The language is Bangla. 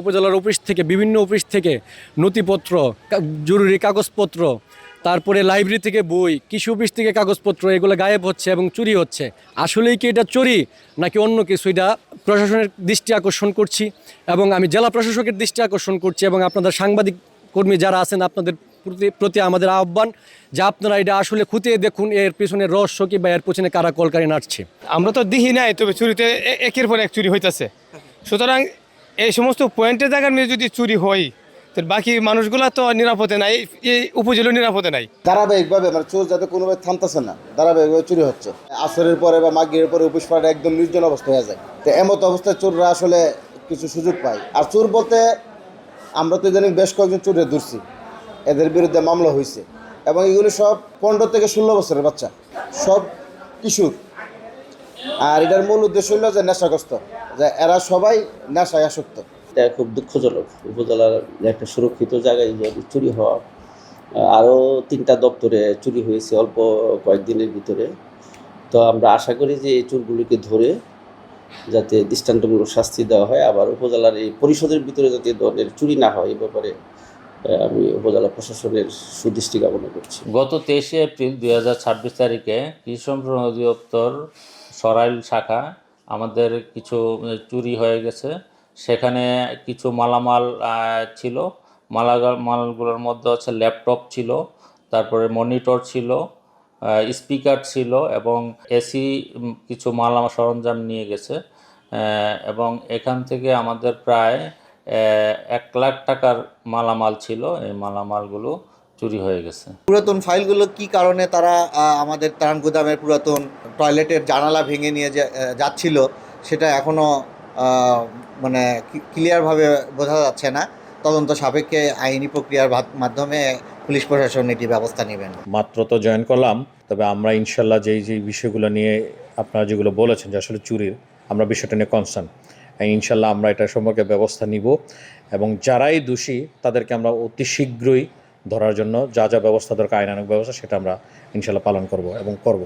উপজেলার অফিস থেকে বিভিন্ন অফিস থেকে নথিপত্র, জরুরি কাগজপত্র, তারপরে লাইব্রেরি থেকে বই, কৃষি অফিস থেকে কাগজপত্র এগুলো গায়েব হচ্ছে এবং চুরি হচ্ছে। আসলেই কি এটা চুরি নাকি অন্য কিছু, এটা প্রশাসনের দৃষ্টি আকর্ষণ করছি এবং আমি জেলা প্রশাসকের দৃষ্টি আকর্ষণ করছি এবং আপনাদের সাংবাদিক কর্মী যারা আছেন আপনাদের প্রতি আমাদের আহ্বান যে আপনারা এটা আসলে খুঁটিয়ে দেখুন এর পেছনে রহস্য কি বা এর পেছনে কারা কলকারি নাড়ছে। আমরা তো দেখি নাই, তবে চুরিতে একের পর এক চুরি হইতেছে। সুতরাং এই সমস্ত পয়েন্টের জায়গার নিয়ে যদি চুরি হয়, তো বাকি মানুষগুলা তো নিরাপদে নাই, এই উপজেলা নিরাপদে নাই। ধারাবাহিকভাবে মানে চোর যাতে কোনোভাবে থামতেছে না, ধারাবাহিকভাবে চুরি হচ্ছে। আসরের পরে বা মাগরিবের পরে অফিস পাড়া একদম নির্জন অবস্থা হয়ে যায়। তো এমত অবস্থায় চোররা আসলে কিছু সুযোগ পায়। আর চোর বলতে আমরা তো ইদানিং বেশ কয়েকজন চোরে ধরছি, এদের বিরুদ্ধে মামলা হয়েছে এবং এগুলি সব 15 থেকে 16 বছরের বাচ্চা, সব কিশোর। আর এটার মূল উদ্দেশ্য হলো যে নেশাগ্রস্ত, যে এরা সবাই নেশায় আসক্ত। এটা খুব দুঃখজনক। উপজেলার একটা সুরক্ষিত জায়গায় যদি চুরি হওয়া, আরও 3টা দপ্তরে চুরি হয়েছে অল্প কয়েকদিনের ভিতরে। তো আমরা আশা করি যে এই চোরগুলিকে ধরে যাতে দৃষ্টান্তমূলক শাস্তি দেওয়া হয়, আবার উপজেলার এই পরিষদের ভিতরে যাতে ধরনের চুরি না হয় এ ব্যাপারে আমি উপজেলা প্রশাসনের সুদৃষ্টি কামনা করছি। গত 23শে এপ্রিল 2026 তারিখে কৃষি সম্প্রসারণ অধিদপ্তর সরাইল শাখা আমাদের কিছু চুরি হয়ে গেছে। সেখানে কিছু মালামাল ছিল। মালগুলোর মধ্যে হচ্ছে ল্যাপটপ ছিল, তারপরে মনিটর ছিল, স্পিকার ছিল এবং এসি কিছু মালামাল সরঞ্জাম নিয়ে গেছে। এবং এখান থেকে আমাদের প্রায় 1 লাখ টাকার মালামাল ছিল। এই মালামালগুলো চুরি হয়ে গেছে। পুরাতন ফাইলগুলো কি কারণে তারা আমাদের ত্রাণ গুদামের পুরাতন টয়লেটের জানালা ভেঙে নিয়ে যাচ্ছিল সেটা এখনও মানে ক্লিয়ারভাবে বোঝা যাচ্ছে না। তদন্ত সাপেক্ষে আইনি প্রক্রিয়ার মাধ্যমে পুলিশ প্রশাসন এটি ব্যবস্থা নেবেন। মাত্র তো জয়েন করলাম, তবে আমরা ইনশাল্লাহ যেই বিষয়গুলো নিয়ে আপনারা যেগুলো বলেছেন যে আসলে চুরির, আমরা বিষয়টা নিয়ে কনসার্ন। ইনশাল্লাহ আমরা এটা সম্পর্কে ব্যবস্থা নিব এবং যারাই দোষী তাদেরকে আমরা অতি শীঘ্রই ধরার জন্য যা ব্যবস্থা দরকার, আইনানুগ ব্যবস্থা, সেটা আমরা ইনশাল্লাহ পালন করব এবং করব।